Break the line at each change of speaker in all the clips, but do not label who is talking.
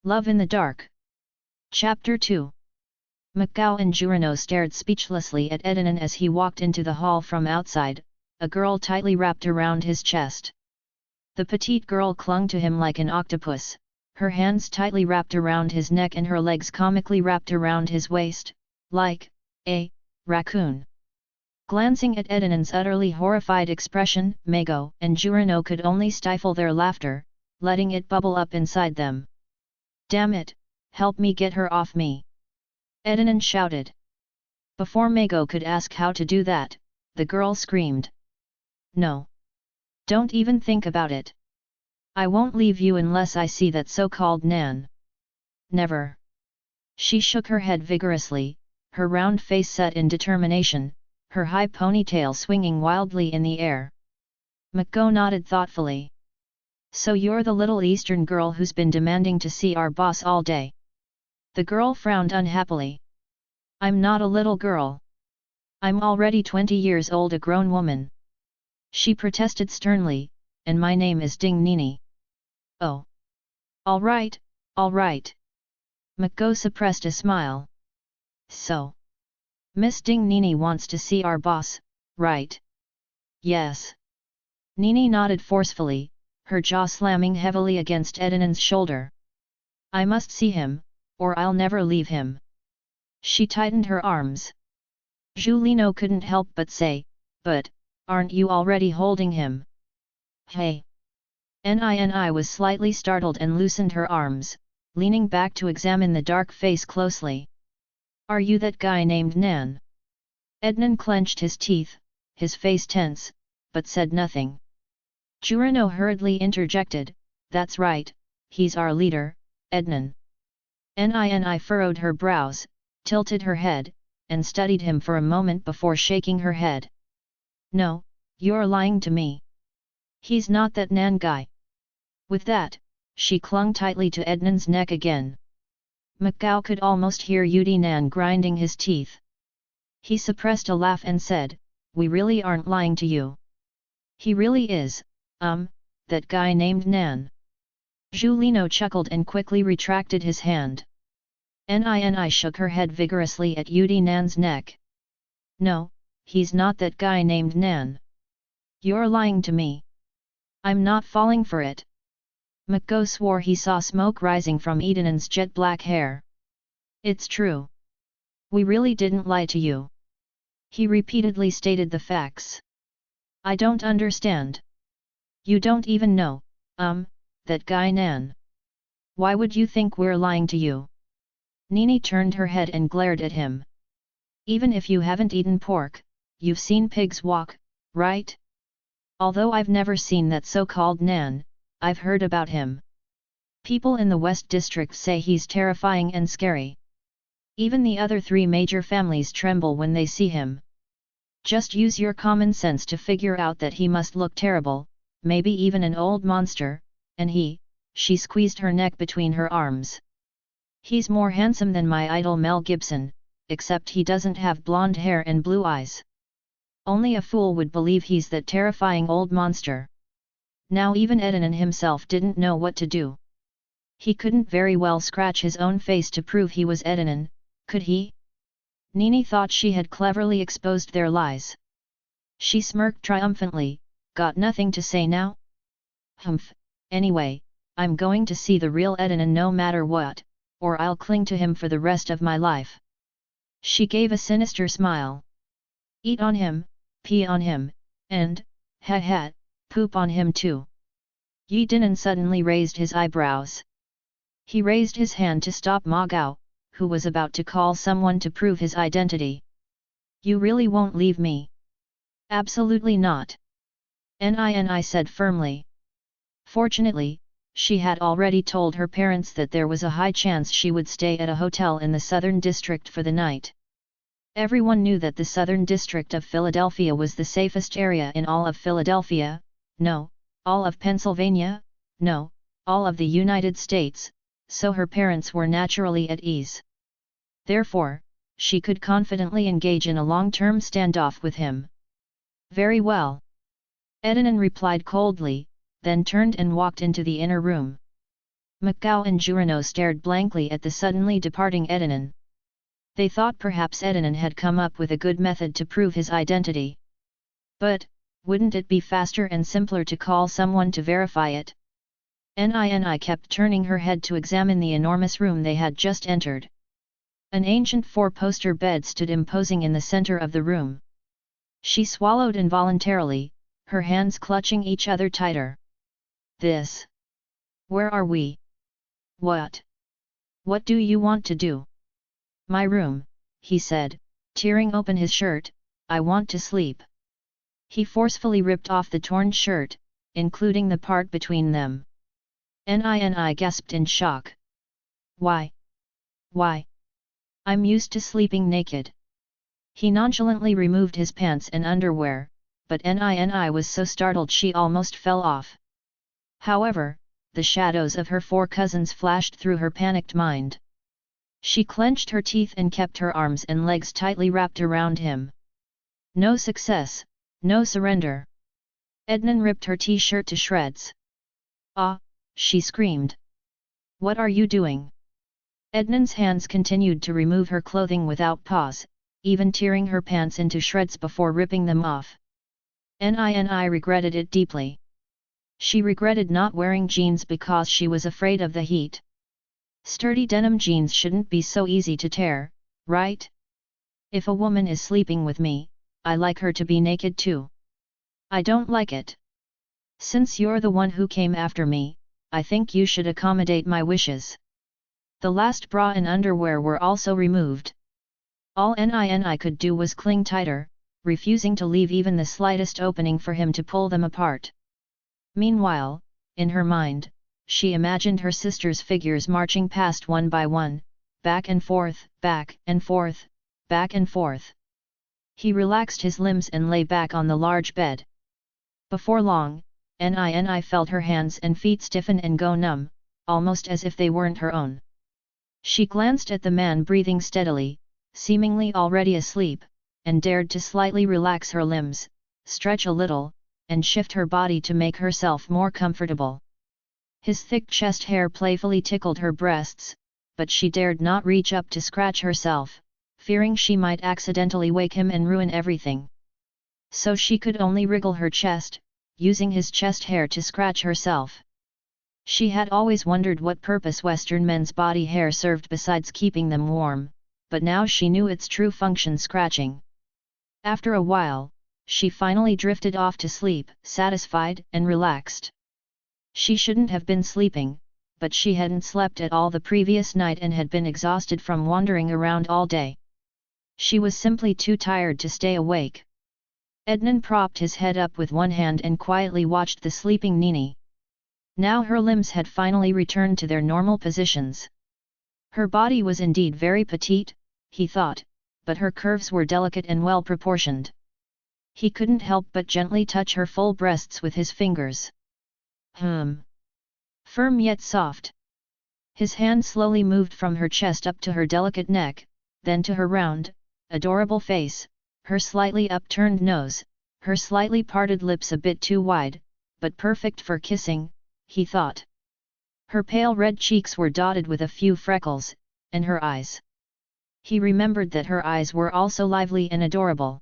Love in the Dark. Chapter 2. Macao and Jurino stared speechlessly at Edinan as he walked into the hall from outside, a girl tightly wrapped around his chest. The petite girl clung to him like an octopus, her hands tightly wrapped around his neck and her legs comically wrapped around his waist, like a raccoon. Glancing at Edinan's utterly horrified expression, Mago and Jurino could only stifle their laughter, letting it bubble up inside them. "Damn it, help me get her off me!" Edinan shouted. Before Mago could ask how to do that, the girl screamed. "No! Don't even think about it! I won't leave you unless I see that so-called Nan. Never!" She shook her head vigorously, her round face set in determination, her high ponytail swinging wildly in the air. Mago nodded thoughtfully. "So you're the little Eastern girl who's been demanding to see our boss all day?" The girl frowned unhappily. "I'm not a little girl. I'm already 20 years old, a grown woman," she protested sternly, "and my name is Ding Nini." "Oh. All right, all right." Mago suppressed a smile. "So. Miss Ding Nini wants to see our boss, right?" "Yes." Nini nodded forcefully, her jaw slamming heavily against Edinan's shoulder. "I must see him, or I'll never leave him." She tightened her arms. Julino couldn't help but say, "But, aren't you already holding him?" "Hey!" Nini was slightly startled and loosened her arms, leaning back to examine the dark face closely. "Are you that guy named Nan?" Ednan clenched his teeth, his face tense, but said nothing. Jurino hurriedly interjected, "That's right, he's our leader, Ednan." Nini furrowed her brows, tilted her head, and studied him for a moment before shaking her head. "No, you're lying to me. He's not that Nan guy." With that, she clung tightly to Ednan's neck again. Macao could almost hear Yudi Nan grinding his teeth. He suppressed a laugh and said, "We really aren't lying to you. He really is, that guy named Nan." Julino chuckled and quickly retracted his hand. Nini shook her head vigorously at Yudi Nan's neck. "No, he's not that guy named Nan. You're lying to me. I'm not falling for it." Macao swore he saw smoke rising from Edinan's jet-black hair. "It's true. We really didn't lie to you." He repeatedly stated the facts. "I don't understand. You don't even know, that guy Nan. Why would you think we're lying to you?" Nini turned her head and glared at him. "Even if you haven't eaten pork, you've seen pigs walk, right? Although I've never seen that so-called Nan, I've heard about him. People in the West District say he's terrifying and scary. Even the other 3 major families tremble when they see him. Just use your common sense to figure out that he must look terrible, maybe even an old monster, and she squeezed her neck between her arms. "He's more handsome than my idol Mel Gibson, except he doesn't have blonde hair and blue eyes. Only a fool would believe he's that terrifying old monster." Now even Edinan himself didn't know what to do. He couldn't very well scratch his own face to prove he was Edinan, could he? Nini thought she had cleverly exposed their lies. She smirked triumphantly, "Got nothing to say now? Humph, anyway, I'm going to see the real Edinan no matter what, or I'll cling to him for the rest of my life." She gave a sinister smile. "Eat on him, pee on him, and, ha, poop on him too." Yi Dinan suddenly raised his eyebrows. He raised his hand to stop Ma Gao, who was about to call someone to prove his identity. "You really won't leave me?" "Absolutely not," Nini said firmly. Fortunately, she had already told her parents that there was a high chance she would stay at a hotel in the Southern District for the night. Everyone knew that the Southern District of Philadelphia was the safest area in all of Philadelphia, no, all of Pennsylvania, no, all of the United States, so her parents were naturally at ease. Therefore, she could confidently engage in a long-term standoff with him. "Very well," Edinan replied coldly, then turned and walked into the inner room. Macao and Jurano stared blankly at the suddenly departing Edinan. They thought perhaps Edinan had come up with a good method to prove his identity. But, wouldn't it be faster and simpler to call someone to verify it? Nini kept turning her head to examine the enormous room they had just entered. An ancient four-poster bed stood imposing in the center of the room. She swallowed involuntarily, her hands clutching each other tighter. This? Where are we? What? What do you want to do? My room, he said, tearing open his shirt. I want to sleep. He forcefully ripped off the torn shirt, including the part between them. Nini gasped in shock. Why? Why? I'm used to sleeping naked. He nonchalantly removed his pants and underwear, but Nini was so startled she almost fell off. However, the shadows of her four cousins flashed through her panicked mind. She clenched her teeth and kept her arms and legs tightly wrapped around him. No success, no surrender. Ednan ripped her t-shirt to shreds. Ah, she screamed. What are you doing? Ednan's hands continued to remove her clothing without pause, even tearing her pants into shreds before ripping them off. Nini regretted it deeply. She regretted not wearing jeans because she was afraid of the heat. Sturdy denim jeans shouldn't be so easy to tear, right? If a woman is sleeping with me, I like her to be naked too. I don't like it. Since you're the one who came after me, I think you should accommodate my wishes. The last bra and underwear were also removed. All Nini could do was cling tighter, refusing to leave even the slightest opening for him to pull them apart. Meanwhile, in her mind, she imagined her sisters' figures marching past one by one, back and forth, back and forth, back and forth. He relaxed his limbs and lay back on the large bed. Before long, Nini felt her hands and feet stiffen and go numb, almost as if they weren't her own. She glanced at the man breathing steadily, seemingly already asleep, and dared to slightly relax her limbs, stretch a little, and shift her body to make herself more comfortable. His thick chest hair playfully tickled her breasts, but she dared not reach up to scratch herself, fearing she might accidentally wake him and ruin everything. So she could only wriggle her chest, using his chest hair to scratch herself. She had always wondered what purpose Western men's body hair served besides keeping them warm, but now she knew its true function: scratching. After a while, she finally drifted off to sleep, satisfied and relaxed. She shouldn't have been sleeping, but she hadn't slept at all the previous night and had been exhausted from wandering around all day. She was simply too tired to stay awake. Ednan propped his head up with one hand and quietly watched the sleeping Nini. Now her limbs had finally returned to their normal positions. Her body was indeed very petite, he thought, but her curves were delicate and well proportioned. He couldn't help but gently touch her full breasts with his fingers. Firm yet soft. His hand slowly moved from her chest up to her delicate neck, then to her round, adorable face, her slightly upturned nose, her slightly parted lips a bit too wide, but perfect for kissing, he thought. Her pale red cheeks were dotted with a few freckles, and her eyes. He remembered that her eyes were also lively and adorable.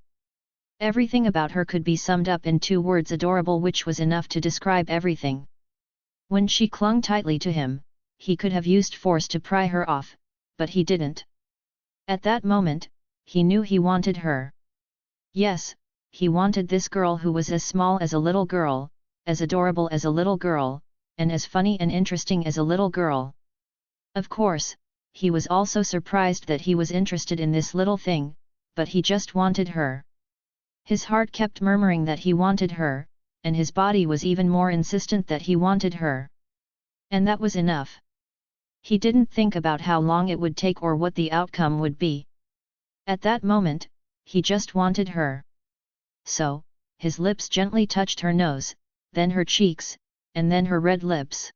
Everything about her could be summed up in two words: adorable, which was enough to describe everything. When she clung tightly to him, he could have used force to pry her off, but he didn't. At that moment, he knew he wanted her. Yes, he wanted this girl who was as small as a little girl, as adorable as a little girl, and as funny and interesting as a little girl. Of course, he was also surprised that he was interested in this little thing, but he just wanted her. His heart kept murmuring that he wanted her, and his body was even more insistent that he wanted her. And that was enough. He didn't think about how long it would take or what the outcome would be. At that moment, he just wanted her. So, his lips gently touched her nose, then her cheeks, and then her red lips.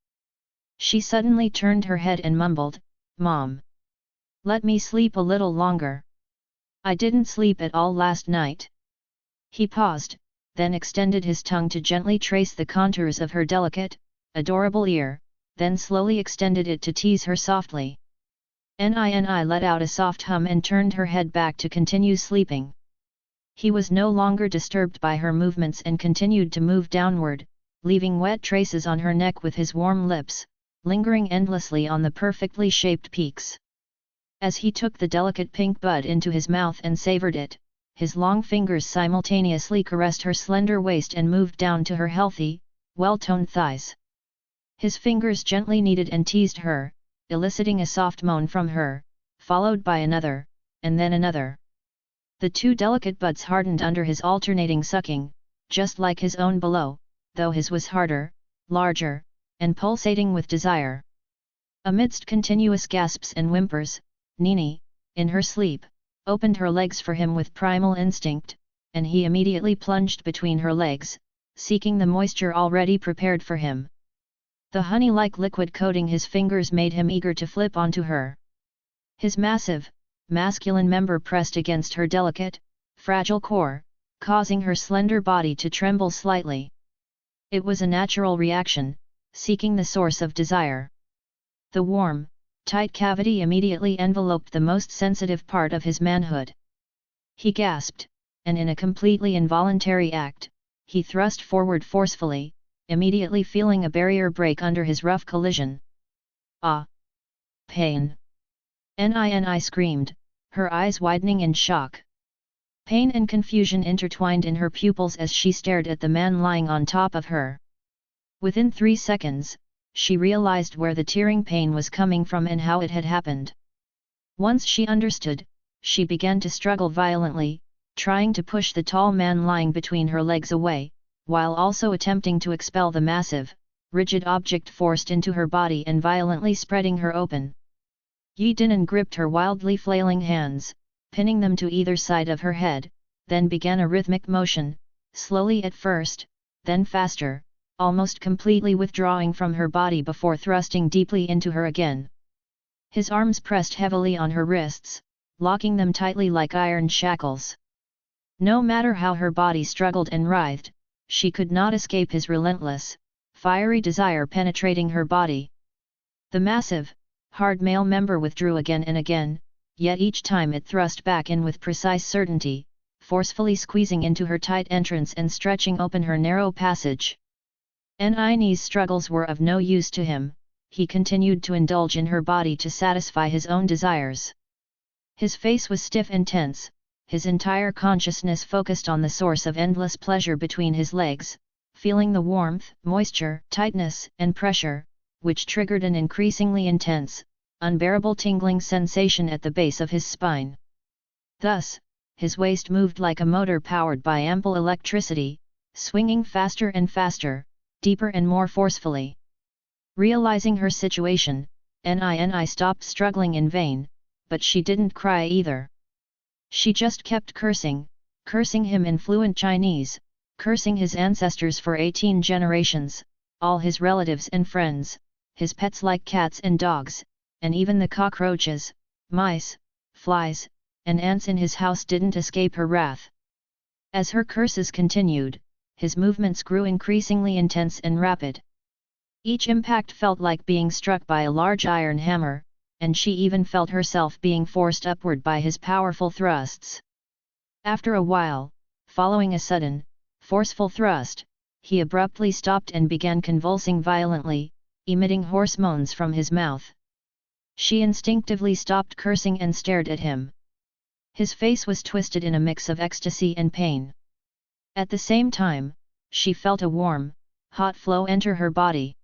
She suddenly turned her head and mumbled, "Mom. Let me sleep a little longer. I didn't sleep at all last night." He paused, then extended his tongue to gently trace the contours of her delicate, adorable ear, then slowly extended it to tease her softly. Ni let out a soft hum and turned her head back to continue sleeping. He was no longer disturbed by her movements and continued to move downward, leaving wet traces on her neck with his warm lips, lingering endlessly on the perfectly shaped peaks. As he took the delicate pink bud into his mouth and savored it, his long fingers simultaneously caressed her slender waist and moved down to her healthy, well-toned thighs. His fingers gently kneaded and teased her, eliciting a soft moan from her, followed by another, and then another. The two delicate buds hardened under his alternating sucking, just like his own below, though his was harder, larger, and pulsating with desire. Amidst continuous gasps and whimpers, Nini, in her sleep, opened her legs for him with primal instinct, and he immediately plunged between her legs, seeking the moisture already prepared for him. The honey-like liquid coating his fingers made him eager to flip onto her. His massive, masculine member pressed against her delicate, fragile core, causing her slender body to tremble slightly. It was a natural reaction, seeking the source of desire. The warm, tight cavity immediately enveloped the most sensitive part of his manhood. He gasped, and in a completely involuntary act, he thrust forward forcefully, immediately feeling a barrier break under his rough collision. Ah! Pain! Nini screamed, her eyes widening in shock. Pain and confusion intertwined in her pupils as she stared at the man lying on top of her. Within 3 seconds, she realized where the tearing pain was coming from and how it had happened. Once she understood, she began to struggle violently, trying to push the tall man lying between her legs away, while also attempting to expel the massive, rigid object forced into her body and violently spreading her open. Yi Dinan gripped her wildly flailing hands, pinning them to either side of her head, then began a rhythmic motion, slowly at first, then faster, almost completely withdrawing from her body before thrusting deeply into her again. His arms pressed heavily on her wrists, locking them tightly like iron shackles. No matter how her body struggled and writhed, she could not escape his relentless, fiery desire penetrating her body. The massive, hard male member withdrew again and again, yet each time it thrust back in with precise certainty, forcefully squeezing into her tight entrance and stretching open her narrow passage. Nini's struggles were of no use to him, he continued to indulge in her body to satisfy his own desires. His face was stiff and tense, his entire consciousness focused on the source of endless pleasure between his legs, feeling the warmth, moisture, tightness, and pressure, which triggered an increasingly intense, unbearable tingling sensation at the base of his spine. Thus, his waist moved like a motor powered by ample electricity, swinging faster and faster, deeper and more forcefully. Realizing her situation, Nini stopped struggling in vain, but she didn't cry either. She just kept cursing him in fluent Chinese, cursing his ancestors for 18 generations, all his relatives and friends, his pets like cats and dogs, and even the cockroaches, mice, flies, and ants in his house didn't escape her wrath. As her curses continued, his movements grew increasingly intense and rapid. Each impact felt like being struck by a large iron hammer, and she even felt herself being forced upward by his powerful thrusts. After a while, following a sudden, forceful thrust, he abruptly stopped and began convulsing violently, emitting hoarse moans from his mouth. She instinctively stopped cursing and stared at him. His face was twisted in a mix of ecstasy and pain. At the same time, she felt a warm, hot flow enter her body.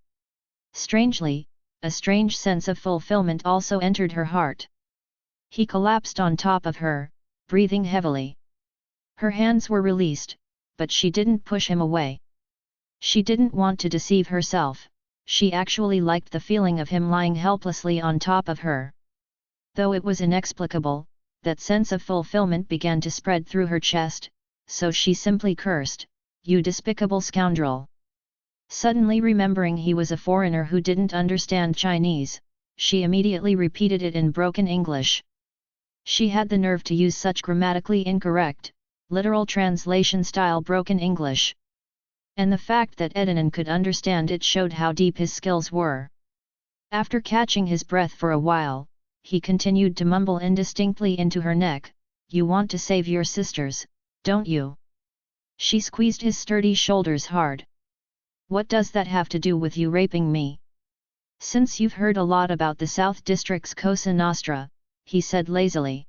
Strangely, a strange sense of fulfillment also entered her heart. He collapsed on top of her, breathing heavily. Her hands were released, but she didn't push him away. She didn't want to deceive herself, she actually liked the feeling of him lying helplessly on top of her. Though it was inexplicable, that sense of fulfillment began to spread through her chest, so she simply cursed, "You despicable scoundrel!" Suddenly remembering he was a foreigner who didn't understand Chinese, she immediately repeated it in broken English. She had the nerve to use such grammatically incorrect, literal translation-style broken English. And the fact that Edinan could understand it showed how deep his skills were. After catching his breath for a while, he continued to mumble indistinctly into her neck, "You want to save your sisters, don't you?" She squeezed his sturdy shoulders hard. "What does that have to do with you raping me?" "Since you've heard a lot about the South District's Cosa Nostra," he said lazily,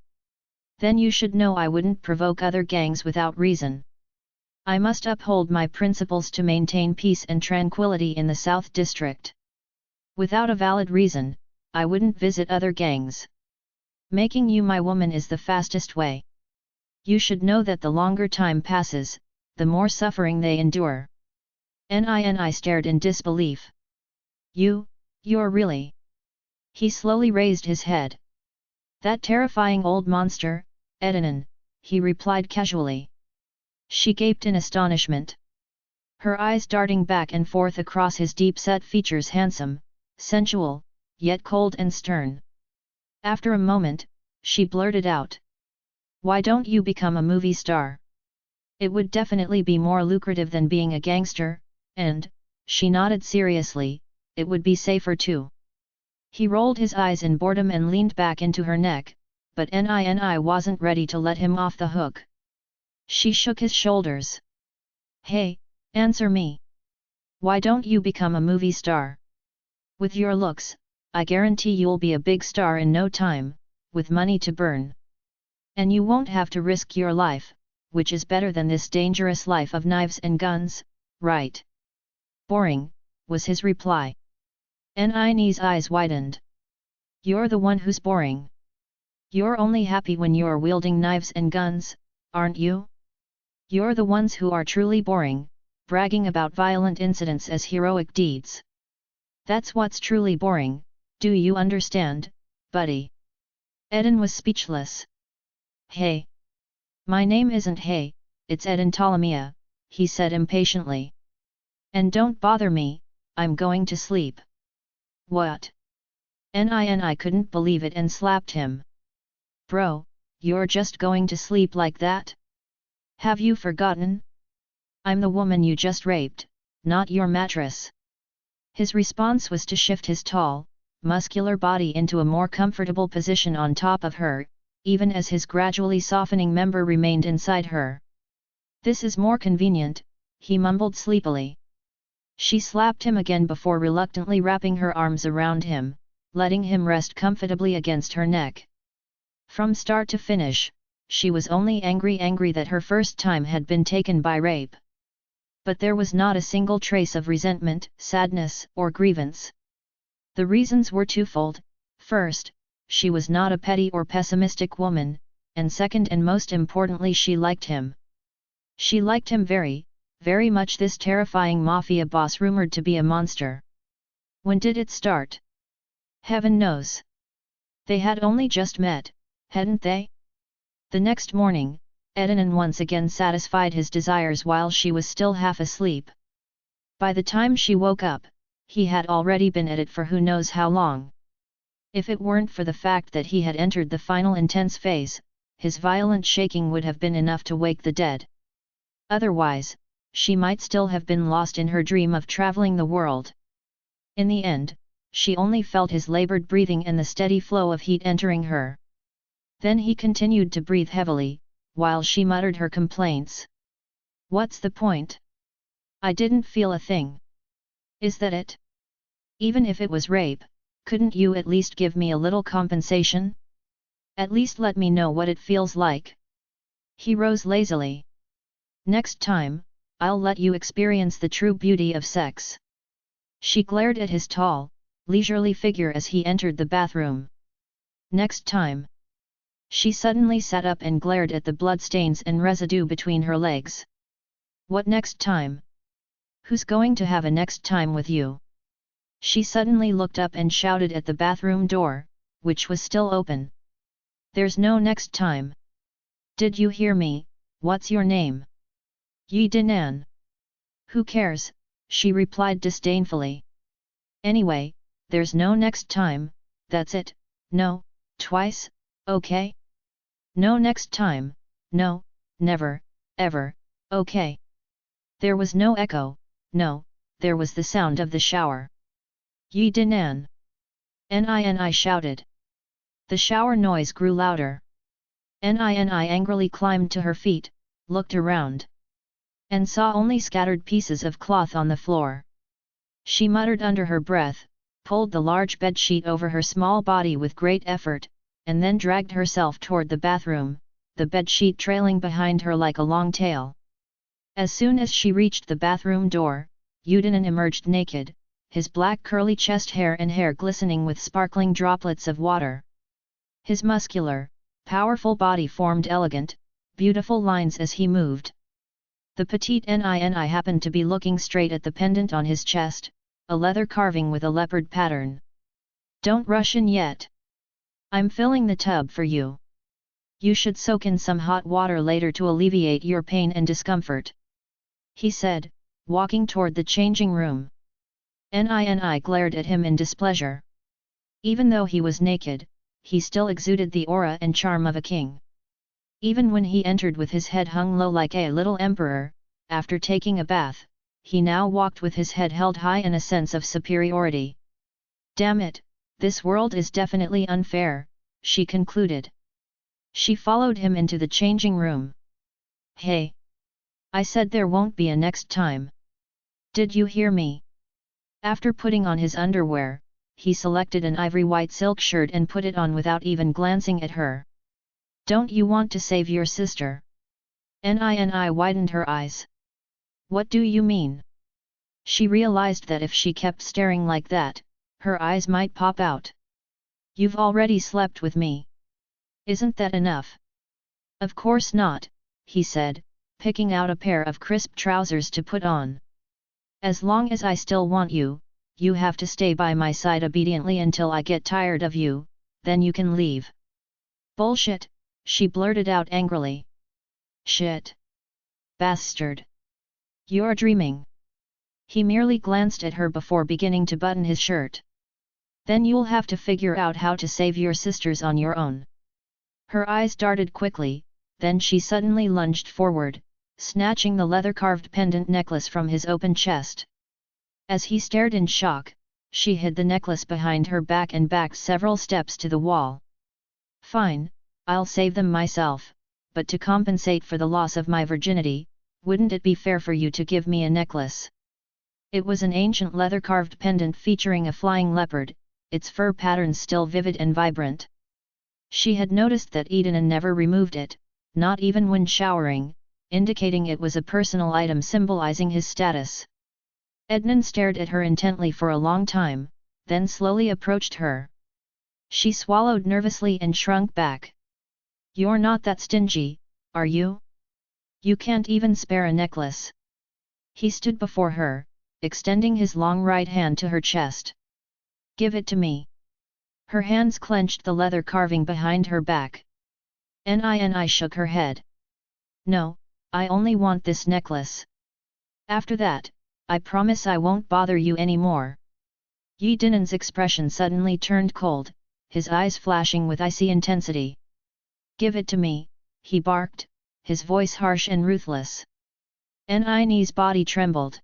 "then you should know I wouldn't provoke other gangs without reason. I must uphold my principles to maintain peace and tranquility in the South District. Without a valid reason, I wouldn't visit other gangs. Making you my woman is the fastest way. You should know that the longer time passes, the more suffering they endure." Nini stared in disbelief. You're really..." He slowly raised his head. "That terrifying old monster, Edinin," he replied casually. She gaped in astonishment. Her eyes darting back and forth across his deep-set features, handsome, sensual, yet cold and stern. After a moment, she blurted out, "Why don't you become a movie star? It would definitely be more lucrative than being a gangster, and," she nodded seriously, "it would be safer too." He rolled his eyes in boredom and leaned back into her neck, but Nini wasn't ready to let him off the hook. She shook his shoulders. "Hey, answer me. Why don't you become a movie star? With your looks, I guarantee you'll be a big star in no time, with money to burn. And you won't have to risk your life, which is better than this dangerous life of knives and guns, right?" "Boring," was his reply. Nini's eyes widened. "You're the one who's boring. You're only happy when you're wielding knives and guns, aren't you? You're the ones who are truly boring, bragging about violent incidents as heroic deeds. That's what's truly boring, do you understand, buddy?" Edin was speechless. "Hey! My name isn't Hey, it's Edin Ptolemia," he said impatiently. "And don't bother me, I'm going to sleep." "What?" Nini couldn't believe it and slapped him. "Bro, you're just going to sleep like that? Have you forgotten? I'm the woman you just raped, not your mattress." His response was to shift his tall, muscular body into a more comfortable position on top of her, even as his gradually softening member remained inside her. "This is more convenient," he mumbled sleepily. She slapped him again before reluctantly wrapping her arms around him, letting him rest comfortably against her neck. From start to finish, she was only angry that her first time had been taken by rape. But there was not a single trace of resentment, sadness, or grievance. The reasons were twofold. First, she was not a petty or pessimistic woman, and second and most importantly, she liked him. She liked him very, very much, this terrifying mafia boss rumored to be a monster. When did it start? Heaven knows. They had only just met, hadn't they? The next morning, Edinin once again satisfied his desires while she was still half asleep. By the time she woke up, he had already been at it for who knows how long. If it weren't for the fact that he had entered the final intense phase, his violent shaking would have been enough to wake the dead. Otherwise, she might still have been lost in her dream of traveling the world. In the end, she only felt his labored breathing and the steady flow of heat entering her. Then he continued to breathe heavily, while she muttered her complaints. "What's the point? I didn't feel a thing. Is that it? Even if it was rape, couldn't you at least give me a little compensation? At least let me know what it feels like." He rose lazily. "Next time, I'll let you experience the true beauty of sex." She glared at his tall, leisurely figure as he entered the bathroom. "Next time." She suddenly sat up and glared at the bloodstains and residue between her legs. "What next time? Who's going to have a next time with you?" She suddenly looked up and shouted at the bathroom door, which was still open. "There's no next time. Did you hear me? What's your name?" "Yi Dinan." "Who cares?" she replied disdainfully. "Anyway, there's no next time, that's it. No, twice, okay? No next time, no, never, ever, okay?" There was no echo, no, there was the sound of the shower. "Yi Dinan." Nini shouted. The shower noise grew louder. Nini angrily climbed to her feet, looked around, and saw only scattered pieces of cloth on the floor. She muttered under her breath, pulled the large bedsheet over her small body with great effort, and then dragged herself toward the bathroom, the bedsheet trailing behind her like a long tail. As soon as she reached the bathroom door, Udinen emerged naked, his black curly chest hair and hair glistening with sparkling droplets of water. His muscular, powerful body formed elegant, beautiful lines as he moved. The petite Nini happened to be looking straight at the pendant on his chest, a leather carving with a leopard pattern. "Don't rush in yet. I'm filling the tub for you. You should soak in some hot water later to alleviate your pain and discomfort," he said, walking toward the changing room. Nini glared at him in displeasure. Even though he was naked, he still exuded the aura and charm of a king. Even when he entered with his head hung low like a little emperor, after taking a bath, he now walked with his head held high in a sense of superiority. "Damn it, this world is definitely unfair," she concluded. She followed him into the changing room. "Hey! I said there won't be a next time. Did you hear me?" After putting on his underwear, he selected an ivory white silk shirt and put it on without even glancing at her. "Don't you want to save your sister?" Nini widened her eyes. "What do you mean?" She realized that if she kept staring like that, her eyes might pop out. "You've already slept with me. Isn't that enough?" "Of course not," he said, picking out a pair of crisp trousers to put on. "As long as I still want you, you have to stay by my side obediently until I get tired of you, then you can leave." "Bullshit," she blurted out angrily. "Shit! Bastard! You're dreaming." He merely glanced at her before beginning to button his shirt. "Then you'll have to figure out how to save your sisters on your own." Her eyes darted quickly, then she suddenly lunged forward, snatching the leather-carved pendant necklace from his open chest. As he stared in shock, she hid the necklace behind her back and backed several steps to the wall. "Fine, I'll save them myself, but to compensate for the loss of my virginity, wouldn't it be fair for you to give me a necklace?" It was an ancient leather-carved pendant featuring a flying leopard, its fur patterns still vivid and vibrant. She had noticed that Udinen never removed it, not even when showering, indicating it was a personal item symbolizing his status. Ednan stared at her intently for a long time, then slowly approached her. She swallowed nervously and shrunk back. "You're not that stingy, are you? You can't even spare a necklace." He stood before her, extending his long right hand to her chest. "Give it to me." Her hands clenched the leather carving behind her back. Nini shook her head. "No, I only want this necklace. After that, I promise I won't bother you anymore." Udinen's expression suddenly turned cold, his eyes flashing with icy intensity. "Give it to me," he barked, his voice harsh and ruthless. Nini's body trembled.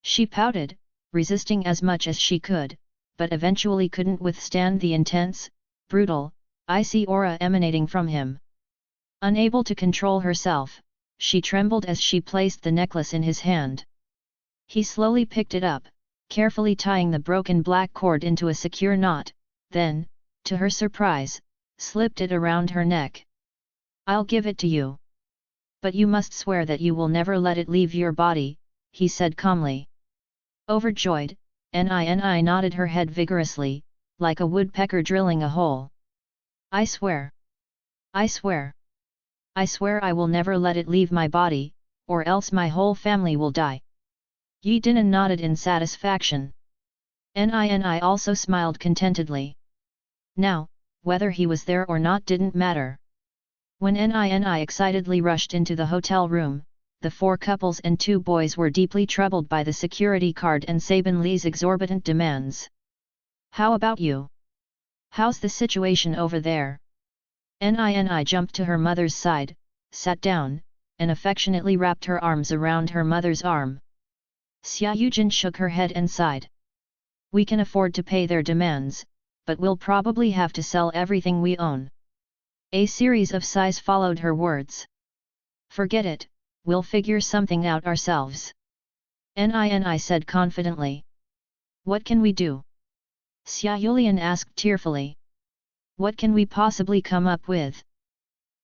She pouted, resisting as much as she could, but eventually couldn't withstand the intense, brutal, icy aura emanating from him. Unable to control herself, she trembled as she placed the necklace in his hand. He slowly picked it up, carefully tying the broken black cord into a secure knot, then, to her surprise, slipped it around her neck. "I'll give it to you. But you must swear that you will never let it leave your body," he said calmly. Overjoyed, Nini nodded her head vigorously, like a woodpecker drilling a hole. "I swear. I swear. I swear I will never let it leave my body, or else my whole family will die." Udinen nodded in satisfaction. Nini also smiled contentedly. Now, whether he was there or not didn't matter. When Nini excitedly rushed into the hotel room, the 4 couples and 2 boys were deeply troubled by the security guard and Sabin Li's exorbitant demands. "How about you? How's the situation over there?" Nini jumped to her mother's side, sat down, and affectionately wrapped her arms around her mother's arm. Xia Yujin shook her head and sighed. "We can afford to pay their demands, but we'll probably have to sell everything we own. A series of sighs followed her words. Forget it, we'll figure something out ourselves. Ni said confidently. What can we do? Xia Yulian asked tearfully. What can we possibly come up with?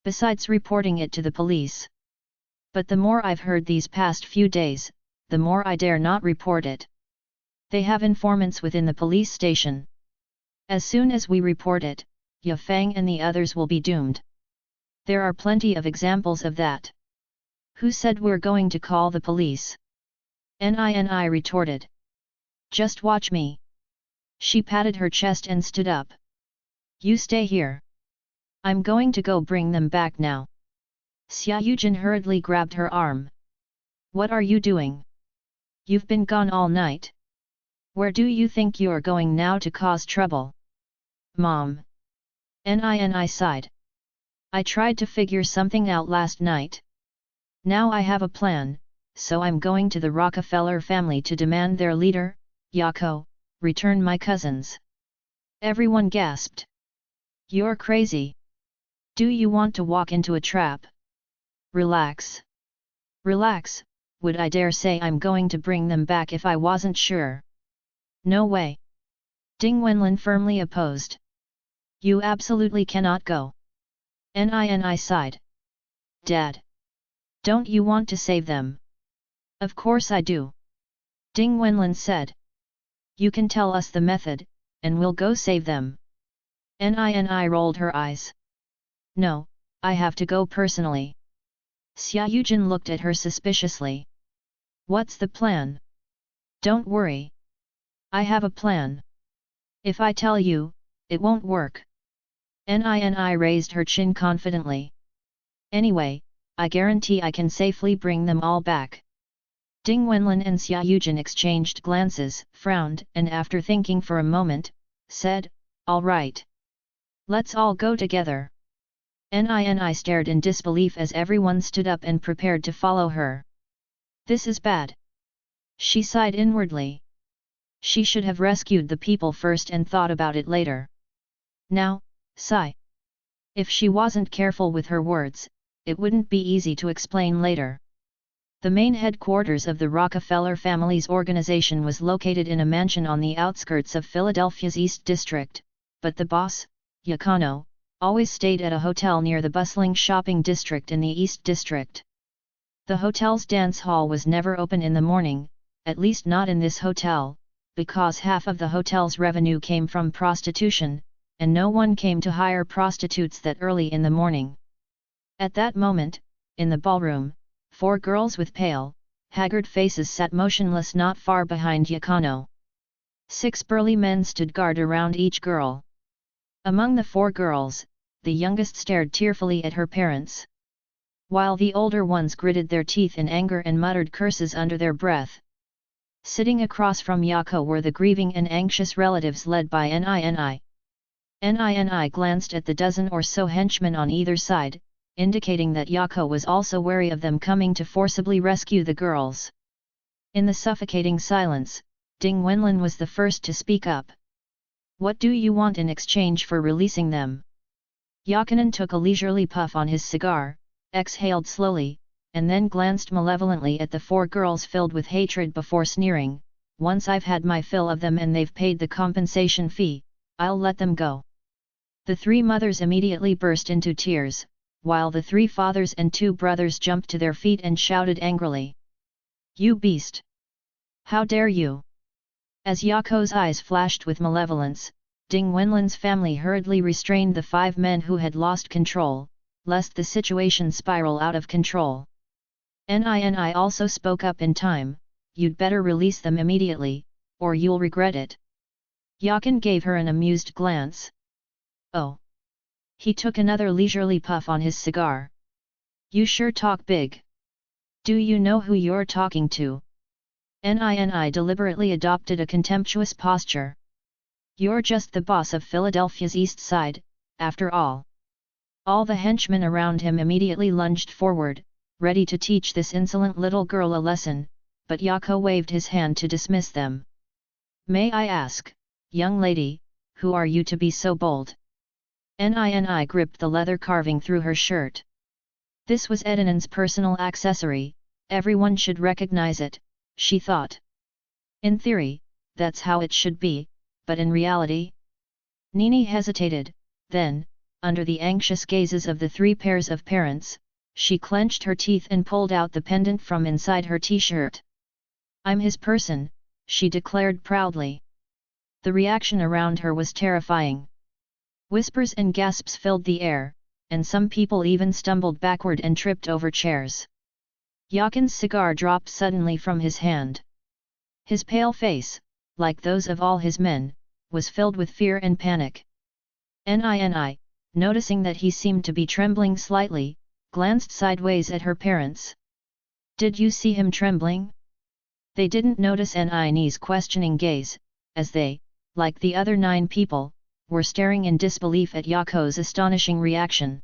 Besides reporting it to the police. But the more I've heard these past few days, the more I dare not report it. They have informants within the police station. As soon as we report it, Ye Fang and the others will be doomed. There are plenty of examples of that. Who said we're going to call the police? Ni retorted. Just watch me. She patted her chest and stood up. You stay here. I'm going to go bring them back now. Xia Yujin hurriedly grabbed her arm. What are you doing? You've been gone all night. Where do you think you're going now to cause trouble? Mom. Ni sighed. I tried to figure something out last night. Now I have a plan, so I'm going to the Rockefeller family to demand their leader, Yako, return my cousins. Everyone gasped. You're crazy. Do you want to walk into a trap? Relax. Relax, would I dare say I'm going to bring them back if I wasn't sure? No way. Ding Wenlin firmly opposed. You absolutely cannot go. Ni sighed. Dad. Don't you want to save them? Of course I do. Ding Wenlin said. You can tell us the method, and we'll go save them. Ni rolled her eyes. No, I have to go personally. Xia Yujin looked at her suspiciously. What's the plan? Don't worry. I have a plan. If I tell you, it won't work. Ni raised her chin confidently. Anyway, I guarantee I can safely bring them all back. Ding Wenlin and Xia Yujin exchanged glances, frowned, and after thinking for a moment, said, all right. Let's all go together. Ni stared in disbelief as everyone stood up and prepared to follow her. This is bad. She sighed inwardly. She should have rescued the people first and thought about it later. Now, sigh. If she wasn't careful with her words, it wouldn't be easy to explain later. The main headquarters of the Rockefeller family's organization was located in a mansion on the outskirts of Philadelphia's East District, but the boss, Yakano, always stayed at a hotel near the bustling shopping district in the East District. The hotel's dance hall was never open in the morning, at least not in this hotel, because half of the hotel's revenue came from prostitution, and no one came to hire prostitutes that early in the morning. At that moment, in the ballroom, 4 girls with pale, haggard faces sat motionless not far behind Yakano. 6 burly men stood guard around each girl. Among the 4 girls, the youngest stared tearfully at her parents, while the older ones gritted their teeth in anger and muttered curses under their breath. Sitting across from Yako were the grieving and anxious relatives led by Nini. Nini glanced at the dozen or so henchmen on either side, indicating that Yako was also wary of them coming to forcibly rescue the girls. In the suffocating silence, Ding Wenlin was the first to speak up. What do you want in exchange for releasing them? Yakanan took a leisurely puff on his cigar, exhaled slowly, and then glanced malevolently at the 4 girls filled with hatred before sneering, once I've had my fill of them and they've paid the compensation fee, I'll let them go. The 3 mothers immediately burst into tears, while the 3 fathers and 2 brothers jumped to their feet and shouted angrily. You beast! How dare you! As Yako's eyes flashed with malevolence, Ding Wenlin's family hurriedly restrained the 5 men who had lost control, lest the situation spiral out of control. Nini also spoke up in time, you'd better release them immediately, or you'll regret it. Yakan gave her an amused glance. Oh! He took another leisurely puff on his cigar. You sure talk big. Do you know who you're talking to? Nini deliberately adopted a contemptuous posture. You're just the boss of Philadelphia's East Side, after all. All the henchmen around him immediately lunged forward, ready to teach this insolent little girl a lesson, but Yako waved his hand to dismiss them. May I ask, young lady, who are you to be so bold? Nini gripped the leather carving through her shirt. This was Edinon's personal accessory, everyone should recognize it, she thought. In theory, that's how it should be, but in reality? Nini hesitated, then, under the anxious gazes of the three pairs of parents, she clenched her teeth and pulled out the pendant from inside her t-shirt. I'm his person, she declared proudly. The reaction around her was terrifying. Whispers and gasps filled the air, and some people even stumbled backward and tripped over chairs. Yakin's cigar dropped suddenly from his hand. His pale face, like those of all his men, was filled with fear and panic. Nini, noticing that he seemed to be trembling slightly, glanced sideways at her parents. Did you see him trembling? They didn't notice Nini's questioning gaze, as they, like the other 9 people, were staring in disbelief at Yako's astonishing reaction.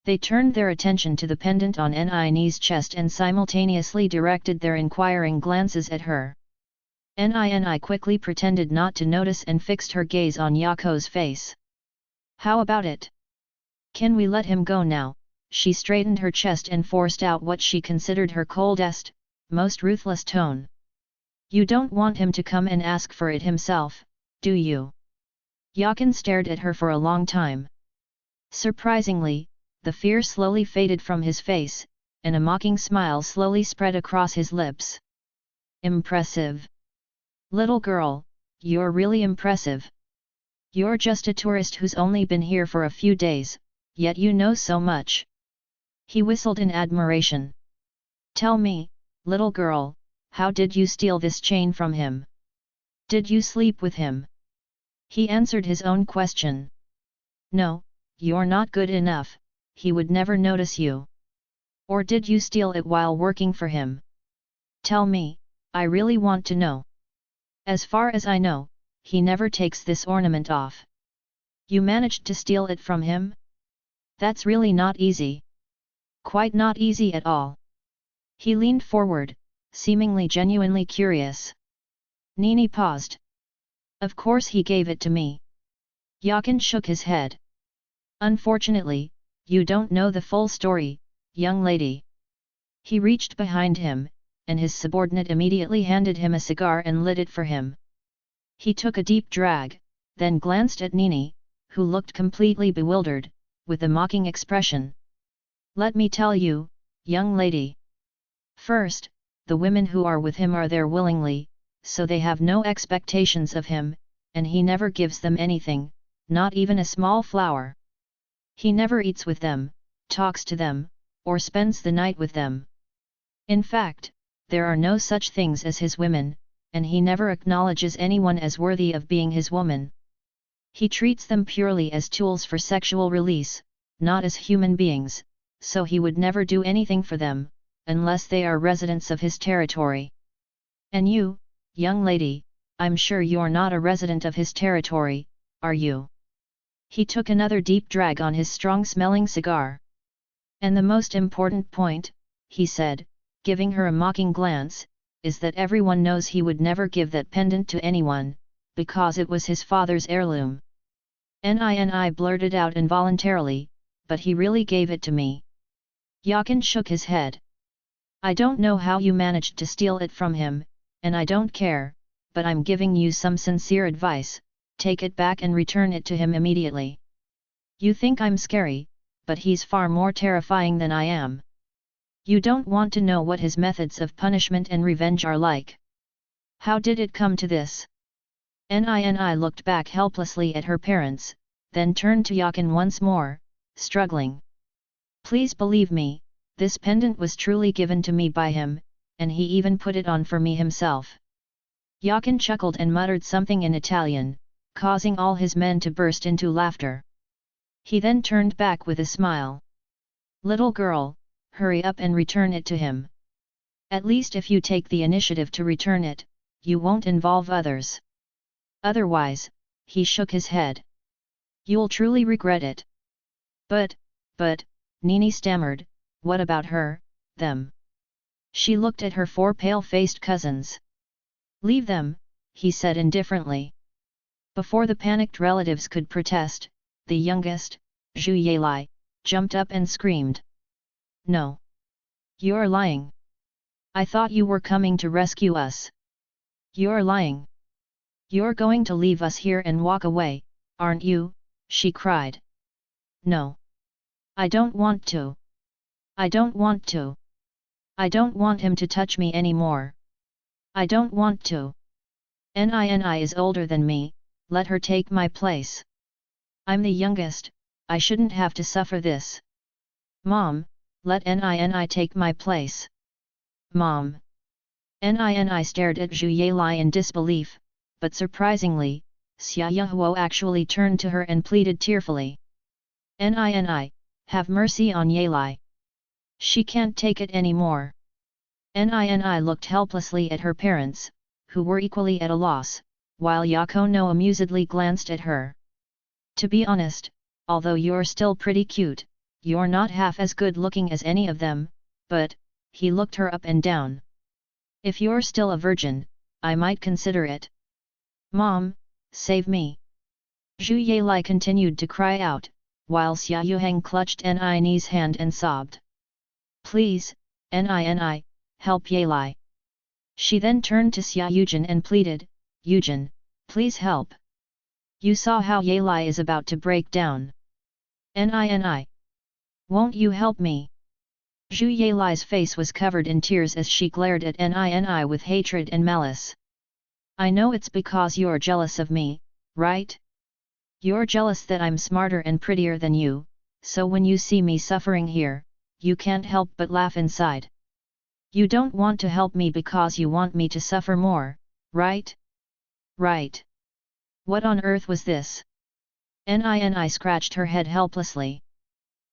They turned their attention to the pendant on Nini's chest and simultaneously directed their inquiring glances at her. Nini quickly pretended not to notice and fixed her gaze on Yako's face. How about it? Can we let him go now? She straightened her chest and forced out what she considered her coldest, most ruthless tone. You don't want him to come and ask for it himself, do you? Yakin stared at her for a long time. Surprisingly, the fear slowly faded from his face, and a mocking smile slowly spread across his lips. Impressive. Little girl, you're really impressive. You're just a tourist who's only been here for a few days, yet you know so much. He whistled in admiration. Tell me, little girl, how did you steal this chain from him? Did you sleep with him? He answered his own question. No, you're not good enough, he would never notice you. Or did you steal it while working for him? Tell me, I really want to know. As far as I know, he never takes this ornament off. You managed to steal it from him? That's really not easy. Quite not easy at all. He leaned forward, seemingly genuinely curious. Nini paused. Of course he gave it to me. Yakin shook his head. Unfortunately, you don't know the full story, young lady. He reached behind him, and his subordinate immediately handed him a cigar and lit it for him. He took a deep drag, then glanced at Nini, who looked completely bewildered, with a mocking expression. Let me tell you, young lady. First, the women who are with him are there willingly, so they have no expectations of him, and he never gives them anything, not even a small flower. He never eats with them, talks to them, or spends the night with them. In fact, there are no such things as his women, and he never acknowledges anyone as worthy of being his woman. He treats them purely as tools for sexual release, not as human beings, so he would never do anything for them, unless they are residents of his territory. And you, young lady, I'm sure you're not a resident of his territory, are you? He took another deep drag on his strong-smelling cigar. And the most important point, he said, giving her a mocking glance, is that everyone knows he would never give that pendant to anyone, because it was his father's heirloom. Nini blurted out involuntarily, but he really gave it to me. Yakin shook his head. I don't know how you managed to steal it from him, and I don't care, but I'm giving you some sincere advice, take it back and return it to him immediately. You think I'm scary, but he's far more terrifying than I am. You don't want to know what his methods of punishment and revenge are like. How did it come to this? Nini looked back helplessly at her parents, then turned to Yakin once more, struggling. Please believe me, this pendant was truly given to me by him, and he even put it on for me himself. Yakin chuckled and muttered something in Italian, causing all his men to burst into laughter. He then turned back with a smile. Little girl, hurry up and return it to him. At least if you take the initiative to return it, you won't involve others. Otherwise, he shook his head. You'll truly regret it. But, Nini stammered, what about her, them? She looked at her 4 pale-faced cousins. Leave them, he said indifferently. Before the panicked relatives could protest, the youngest, Zhu Yelai, jumped up and screamed. No! You're lying! I thought you were coming to rescue us. You're lying! You're going to leave us here and walk away, aren't you? She cried. No! I don't want to! I don't want to! I don't want him to touch me anymore! I don't want to! Nini is older than me, let her take my place. I'm the youngest, I shouldn't have to suffer this. Mom, let Nini take my place. Mom! Nini stared at Zhu Yelai in disbelief, but surprisingly, Xia Yehuo actually turned to her and pleaded tearfully. Nini, have mercy on Yelai. She can't take it anymore. Nini looked helplessly at her parents, who were equally at a loss, while Yakono amusedly glanced at her. To be honest, although you're still pretty cute, you're not half as good looking as any of them, but, he looked her up and down. If you're still a virgin, I might consider it. Mom, save me! Zhu Yelai continued to cry out, while Xia Yuheng clutched Nini's hand and sobbed. Please, Nini, help Yelai. She then turned to Xia Yujin and pleaded, Yujin, please help. You saw how Yelai is about to break down. Nini. Won't you help me? Zhu Yelai's face was covered in tears as she glared at Nini with hatred and malice. I know it's because you're jealous of me, right? You're jealous that I'm smarter and prettier than you, so when you see me suffering here, you can't help but laugh inside. You don't want to help me because you want me to suffer more, right? Right. What on earth was this? Nini scratched her head helplessly.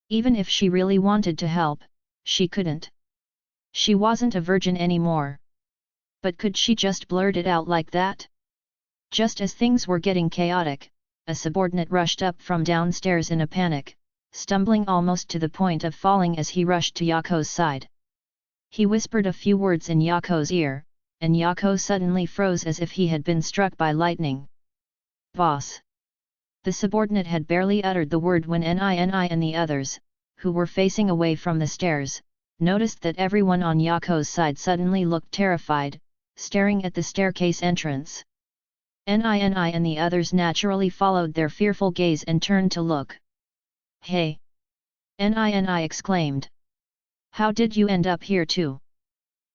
Even if she really wanted to help, she couldn't. She wasn't a virgin anymore. But could she just blurt it out like that? Just as things were getting chaotic, a subordinate rushed up from downstairs in a panic, stumbling almost to the point of falling as he rushed to Yako's side. He whispered a few words in Yako's ear, and Yako suddenly froze as if he had been struck by lightning. Boss! The subordinate had barely uttered the word when Nini and the others, who were facing away from the stairs, noticed that everyone on Yako's side suddenly looked terrified, staring at the staircase entrance. Nini and the others naturally followed their fearful gaze and turned to look. Hey! Nini exclaimed. How did you end up here too?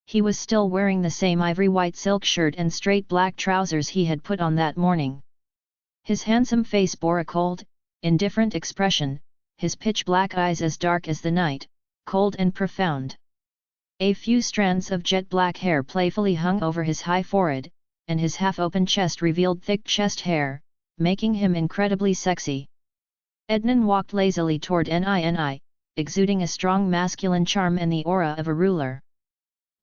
He was still wearing the same ivory white silk shirt and straight black trousers he had put on that morning. His handsome face bore a cold, indifferent expression, his pitch-black eyes as dark as the night, cold and profound. A few strands of jet-black hair playfully hung over his high forehead, and his half-open chest revealed thick chest hair, making him incredibly sexy. Ednan walked lazily toward Nini, exuding a strong masculine charm and the aura of a ruler.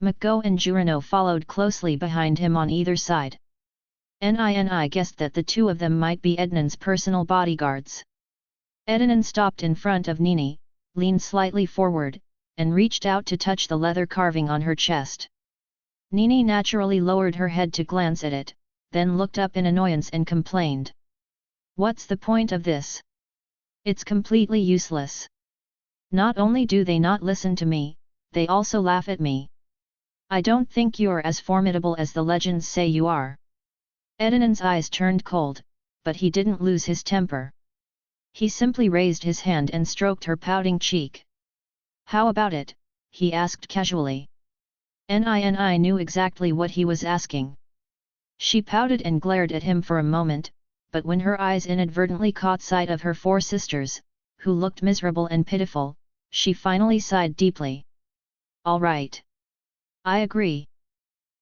Mako and Jurano followed closely behind him on either side. Nini guessed that the two of them might be Ednan's personal bodyguards. Ednan stopped in front of Nini, leaned slightly forward, and reached out to touch the leather carving on her chest. Nini naturally lowered her head to glance at it, then looked up in annoyance and complained. What's the point of this? It's completely useless. Not only do they not listen to me, they also laugh at me. I don't think you're as formidable as the legends say you are. Ednan's eyes turned cold, but he didn't lose his temper. He simply raised his hand and stroked her pouting cheek. How about it? He asked casually. Nini knew exactly what he was asking. She pouted and glared at him for a moment, but when her eyes inadvertently caught sight of her four sisters, who looked miserable and pitiful, she finally sighed deeply. All right. I agree.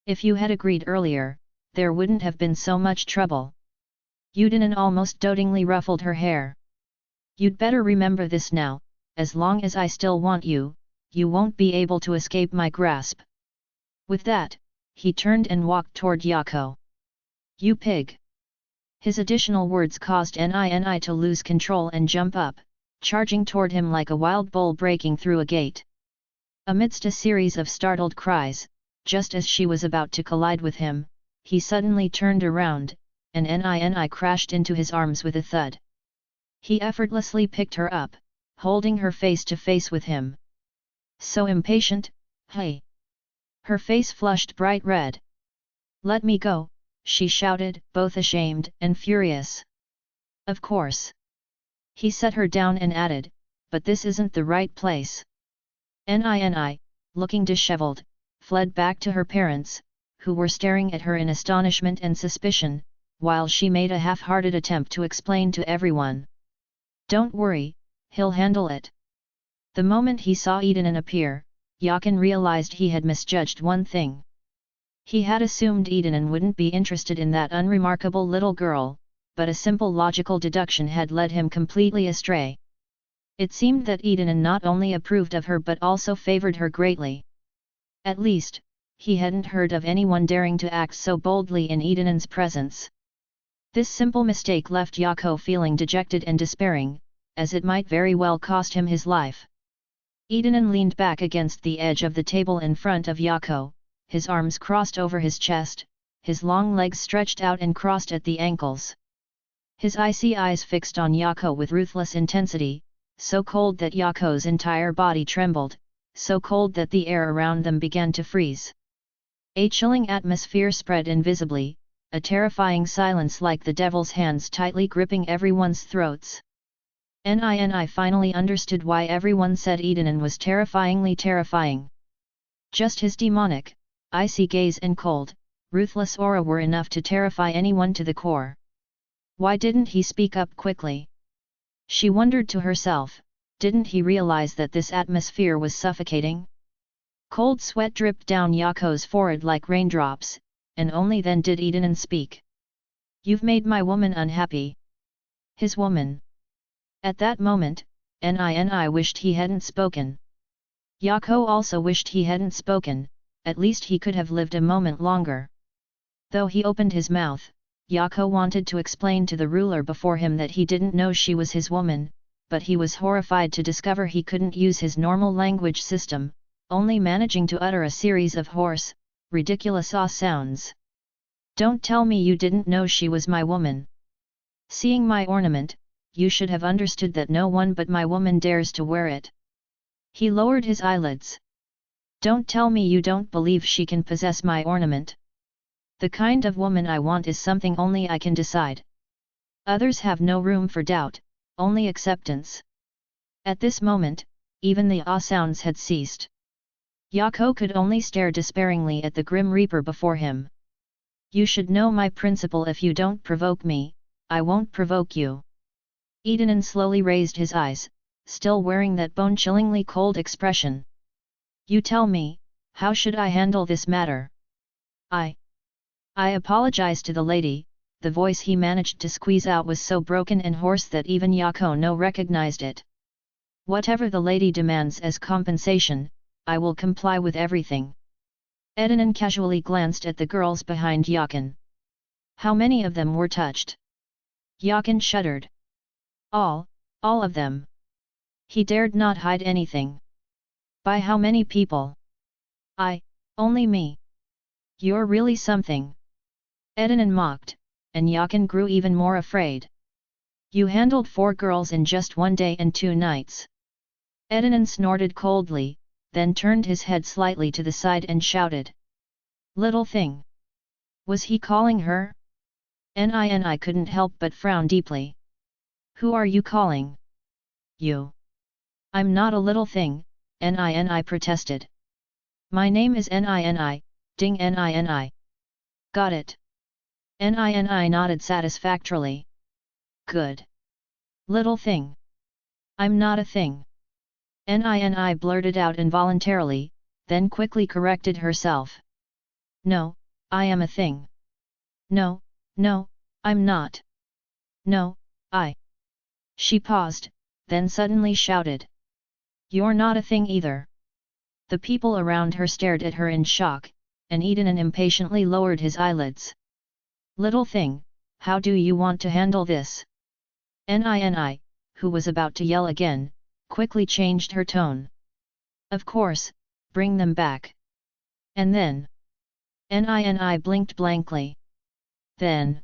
If you had agreed earlier, there wouldn't have been so much trouble. Yudinan almost dotingly ruffled her hair. You'd better remember this now, as long as I still want you, you won't be able to escape my grasp. With that, he turned and walked toward Yako. You pig! His additional words caused Nini to lose control and jump up, charging toward him like a wild bull breaking through a gate. Amidst a series of startled cries, just as she was about to collide with him, he suddenly turned around, and Nini crashed into his arms with a thud. He effortlessly picked her up, holding her face to face with him. So impatient, hey! Her face flushed bright red. Let me go, she shouted, both ashamed and furious. Of course. He set her down and added, but this isn't the right place. Nini, looking disheveled, fled back to her parents, who were staring at her in astonishment and suspicion, while she made a half-hearted attempt to explain to everyone. Don't worry, he'll handle it. The moment he saw Edanan appear, Yakin realized he had misjudged one thing. He had assumed Edanan wouldn't be interested in that unremarkable little girl, but a simple logical deduction had led him completely astray. It seemed that Edanan not only approved of her but also favored her greatly. At least, he hadn't heard of anyone daring to act so boldly in Edanan's presence. This simple mistake left Yako feeling dejected and despairing, as it might very well cost him his life. Edanan leaned back against the edge of the table in front of Yako, his arms crossed over his chest, his long legs stretched out and crossed at the ankles. His icy eyes fixed on Yako with ruthless intensity, so cold that Yako's entire body trembled, so cold that the air around them began to freeze. A chilling atmosphere spread invisibly, a terrifying silence like the devil's hands tightly gripping everyone's throats. Nini finally understood why everyone said Edanan was terrifyingly terrifying. Just his demonic, icy gaze and cold, ruthless aura were enough to terrify anyone to the core. Why didn't he speak up quickly? She wondered to herself, didn't he realize that this atmosphere was suffocating? Cold sweat dripped down Yako's forehead like raindrops, and only then did Edanan speak. You've made my woman unhappy. His woman. At that moment, Nini wished he hadn't spoken. Yako also wished he hadn't spoken, at least he could have lived a moment longer. Though he opened his mouth, Yako wanted to explain to the ruler before him that he didn't know she was his woman, but he was horrified to discover he couldn't use his normal language system, only managing to utter a series of hoarse, ridiculous sounds. Don't tell me you didn't know she was my woman. Seeing my ornament, you should have understood that no one but my woman dares to wear it. He lowered his eyelids. Don't tell me you don't believe she can possess my ornament. The kind of woman I want is something only I can decide. Others have no room for doubt, only acceptance. At this moment, even the sounds had ceased. Yako could only stare despairingly at the Grim Reaper before him. You should know my principle: if you don't provoke me, I won't provoke you. Edanan slowly raised his eyes, still wearing that bone-chillingly cold expression. You tell me, how should I handle this matter? I apologize to the lady. The voice he managed to squeeze out was so broken and hoarse that even Yako no recognized it. Whatever the lady demands as compensation, I will comply with everything. Edanan casually glanced at the girls behind Yakin. How many of them were touched? Yakin shuddered. All of them. He dared not hide anything. By how many people? Only me. You're really something. Edanan mocked, and Yakin grew even more afraid. You handled 4 girls in just 1 day and 2 nights. Edanan snorted coldly, then turned his head slightly to the side and shouted. Little thing. Was he calling her? Nini couldn't help but frown deeply. Who are you calling? You. I'm not a little thing, Nini protested. My name is Nini, ding Nini. Got it. Nini nodded satisfactorily. Good. Little thing. I'm not a thing. Nini blurted out involuntarily, then quickly corrected herself. No, I am a thing. No, I'm not. No, I. She paused, then suddenly shouted. You're not a thing either. The people around her stared at her in shock, and Edanan impatiently lowered his eyelids. Little thing, how do you want to handle this? Nini, who was about to yell again, quickly changed her tone. Of course, bring them back. And then? Nini blinked blankly. Then?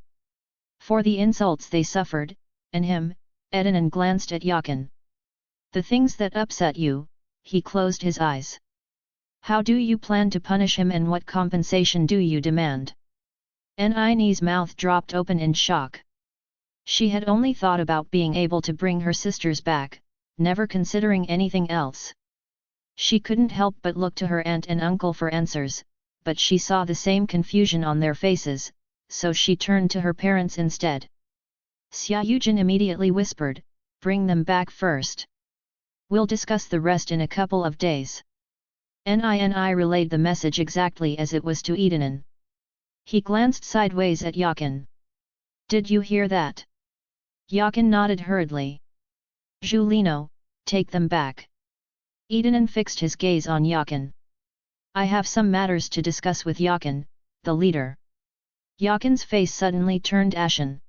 For the insults they suffered, and him, Edinan glanced at Yakin. The things that upset you, he closed his eyes. How do you plan to punish him and what compensation do you demand? Ni's mouth dropped open in shock. She had only thought about being able to bring her sisters back, never considering anything else. She couldn't help but look to her aunt and uncle for answers, but she saw the same confusion on their faces, so she turned to her parents instead. Xia Yujin immediately whispered, "Bring them back first. We'll discuss the rest in a couple of days." Ni relayed the message exactly as it was to Edinan. He glanced sideways at Yakin. "Did you hear that?" Yakin nodded hurriedly. "Julino, take them back." Edinan fixed his gaze on Yakin. "I have some matters to discuss with Yakin, the leader." Yakin's face suddenly turned ashen.